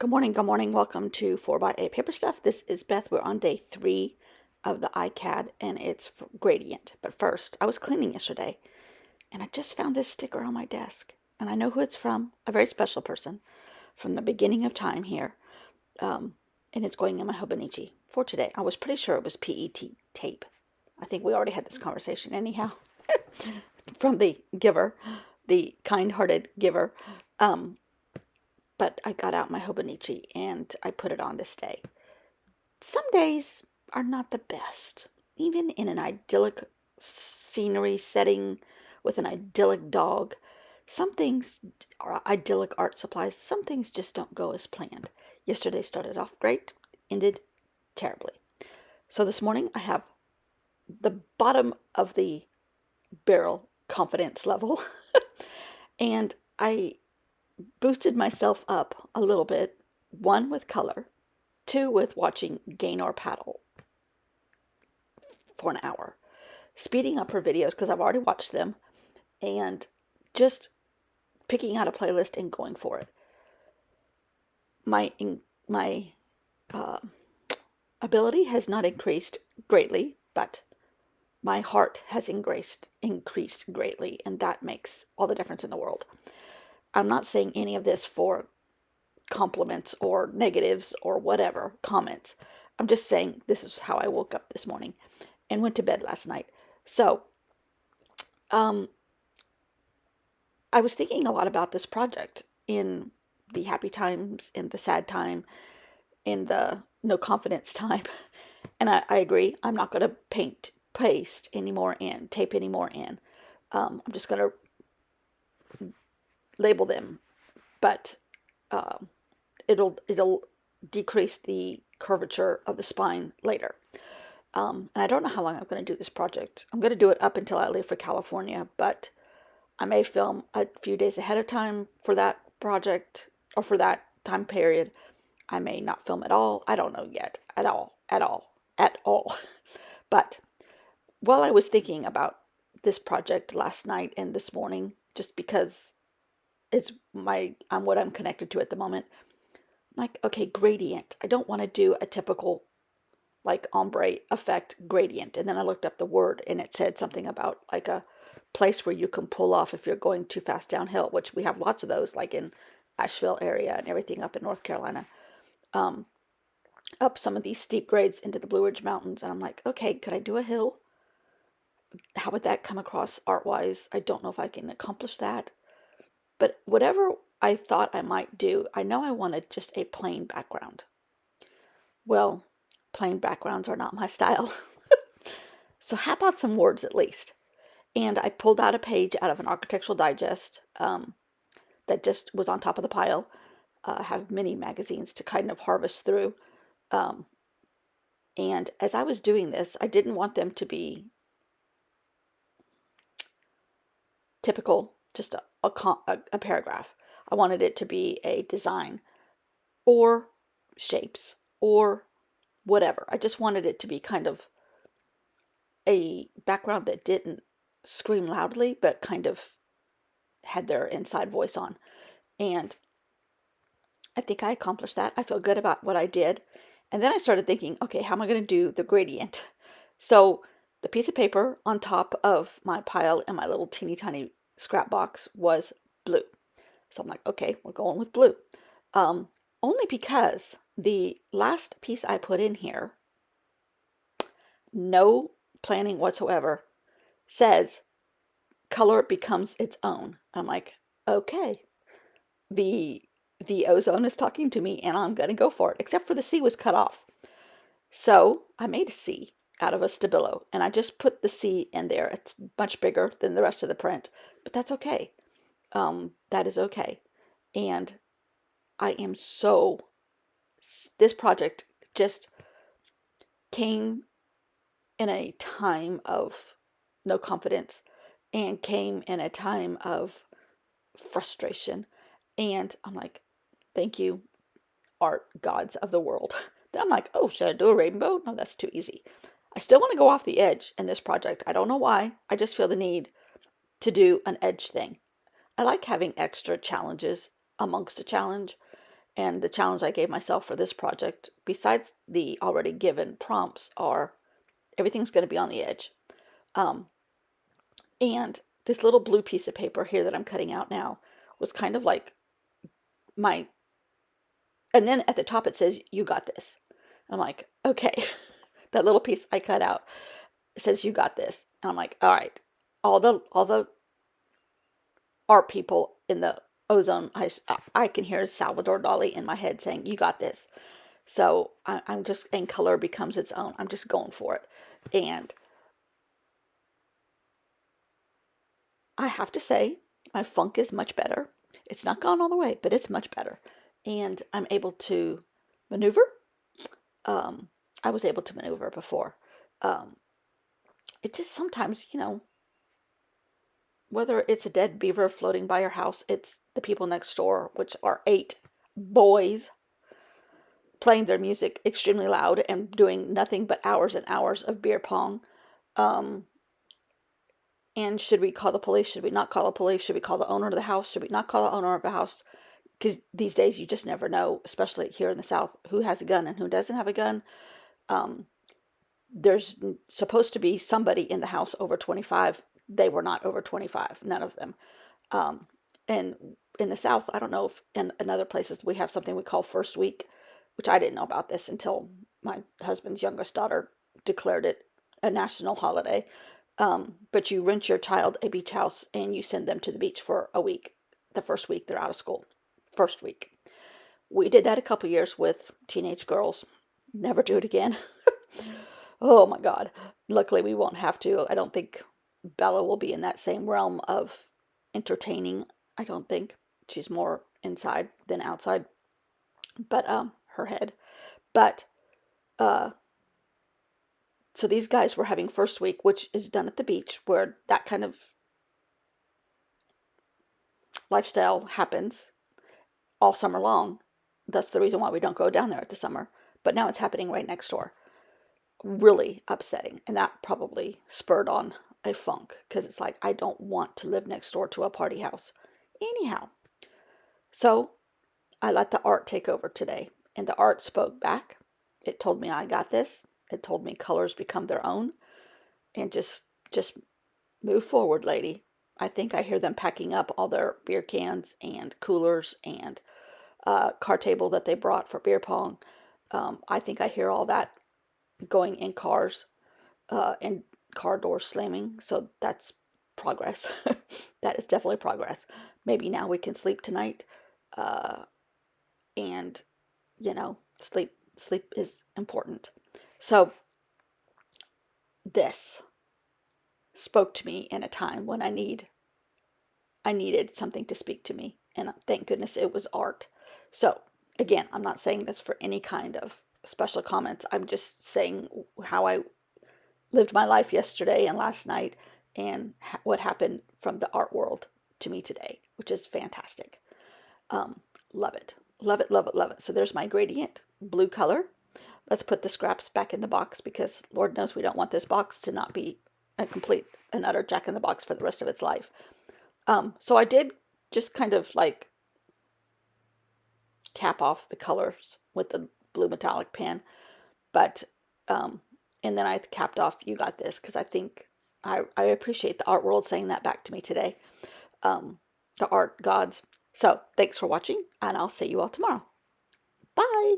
Good morning, good morning. Welcome to 4x8 Paper Stuff. This is Beth. We're on day 3 of the ICAD and it's gradient. But first, I was cleaning yesterday and I just found this sticker on my desk. And I know who it's from, a very special person from the beginning of time here. And it's going in my Hobonichi for today. I was pretty sure it was PET tape. I think we already had this conversation anyhow from the giver, the kind-hearted giver. But I got out my Hobonichi and I put it on this day. Some days are not the best. Even in an idyllic scenery setting with an idyllic dog, some things are idyllic art supplies. Some things just don't go as planned. Yesterday started off great, ended terribly. So this morning I have the bottom of the barrel confidence level and I boosted myself up a little bit, one with color, two with watching Gaynor paddle for an hour, speeding up her videos because I've already watched them, and just picking out a playlist and going for it. My uh, ability has not increased greatly, but my heart has increased greatly, and that makes all the difference in the world. I'm not saying any of this for compliments or negatives or whatever comments. I'm just saying this is how I woke up this morning and went to bed last night. So, I was thinking a lot about this project in the happy times, in the sad time, in the no confidence time. And I agree, I'm not going to paste anymore in, tape anymore in. I'm just going to label them, but it'll decrease the curvature of the spine later. And I don't know how long I'm going to do this project. I'm going to do it up until I leave for California, but I may film a few days ahead of time for that project or for that time period. I may not film at all. I don't know yet. At all. But while I was thinking about this project last night and this morning, just because I'm what I'm connected to at the moment, I'm like, okay, gradient. I don't want to do a typical like ombre effect gradient. And then I looked up the word and it said something about like a place where you can pull off if you're going too fast downhill, which we have lots of those, like in Asheville area and everything up in North Carolina, up some of these steep grades into the Blue Ridge Mountains. And I'm like, okay, could I do a hill? How would that come across art-wise? I don't know if I can accomplish that. But whatever I thought I might do, I know I wanted just a plain background. Well, plain backgrounds are not my style. So how about some words at least? And I pulled out a page out of an Architectural Digest that just was on top of the pile. I have many magazines to kind of harvest through. And as I was doing this, I didn't want them to be typical, just a paragraph. I wanted it to be a design or shapes or whatever. I just wanted it to be kind of a background that didn't scream loudly, but kind of had their inside voice on. And I think I accomplished that. I feel good about what I did. And then I started thinking, okay, how am I going to do the gradient? So the piece of paper on top of my pile in my little teeny tiny scrap box was blue. So I'm like, okay, we're going with blue. Only because the last piece I put in here, no planning whatsoever, says color becomes its own. I'm like, okay, the ozone is talking to me and I'm going to go for it, except for the C was cut off. So I made a C out of a Stabilo and I just put the C in there. It's much bigger than the rest of the print, but that's okay. That is okay. And I am this project just came in a time of no confidence and came in a time of frustration. And I'm like, thank you, art gods of the world. Then I'm like, oh, should I do a rainbow? No, that's too easy. I still want to go off the edge in this project. I don't know why. I just feel the need to do an edge thing. I like having extra challenges amongst a challenge. And the challenge I gave myself for this project, besides the already given prompts, are everything's going to be on the edge. Um, and this little blue piece of paper here that I'm cutting out now was kind of like my, and then at the top it says, "You got this." I'm like, okay, that little piece I cut out says, "You got this." And I'm like, all right, all the art people in the ozone, I can hear Salvador Dali in my head saying, "You got this." So I'm just, and color becomes its own. I'm just going for it. And I have to say, my funk is much better. It's not gone all the way, but it's much better. And I'm able to maneuver. Um, I was able to maneuver before. Um, it just sometimes, whether it's a dead beaver floating by your house, it's the people next door, which are 8 boys, playing their music extremely loud and doing nothing but hours and hours of beer pong. Um, and should we call the police? Should we not call the police? Should we call the owner of the house? Should we not call the owner of the house? Because these days you just never know, especially here in the South, who has a gun and who doesn't have a gun. Um, there's supposed to be somebody in the house over 25. They were not over 25, none of them. Um, and in the South, I don't know if in other places we have something we call first week, which I didn't know about this until my husband's youngest daughter declared it a national holiday. But you rent your child a beach house and you send them to the beach for a week, the first week they're out of school. First week. We did that a couple years with teenage girls. Never do it again. Oh my God. Luckily, we won't have to. I don't think Bella will be in that same realm of entertaining. I don't think. She's more inside than outside. But her head. But uh so these guys were having first week, which is done at the beach, where that kind of lifestyle happens all summer long. That's the reason why we don't go down there at the summer. But now it's happening right next door. Really upsetting. And that probably spurred on a funk because it's like, I don't want to live next door to a party house. Anyhow, so I let the art take over today. And the art spoke back. It told me I got this. It told me colors become their own. And just move forward, lady. I think I hear them packing up all their beer cans and coolers and car table that they brought for beer pong. I think I hear all that going in cars and car doors slamming. So that's progress. That is definitely progress. Maybe now we can sleep tonight. Uh, and sleep is important. So this spoke to me in a time when I needed something to speak to me, and thank goodness it was art. So, again, I'm not saying this for any kind of special comments. I'm just saying how I lived my life yesterday and last night and what happened from the art world to me today, which is fantastic. Love it. Love it, love it, love it. So there's my gradient, blue color. Let's put the scraps back in the box because Lord knows we don't want this box to not be a complete and utter jack in the box for the rest of its life. So I did just kind of like cap off the colors with the blue metallic pen, but and then I capped off "You got this" because I think I appreciate the art world saying that back to me today. The art gods. So thanks for watching, and I'll see you all tomorrow. Bye.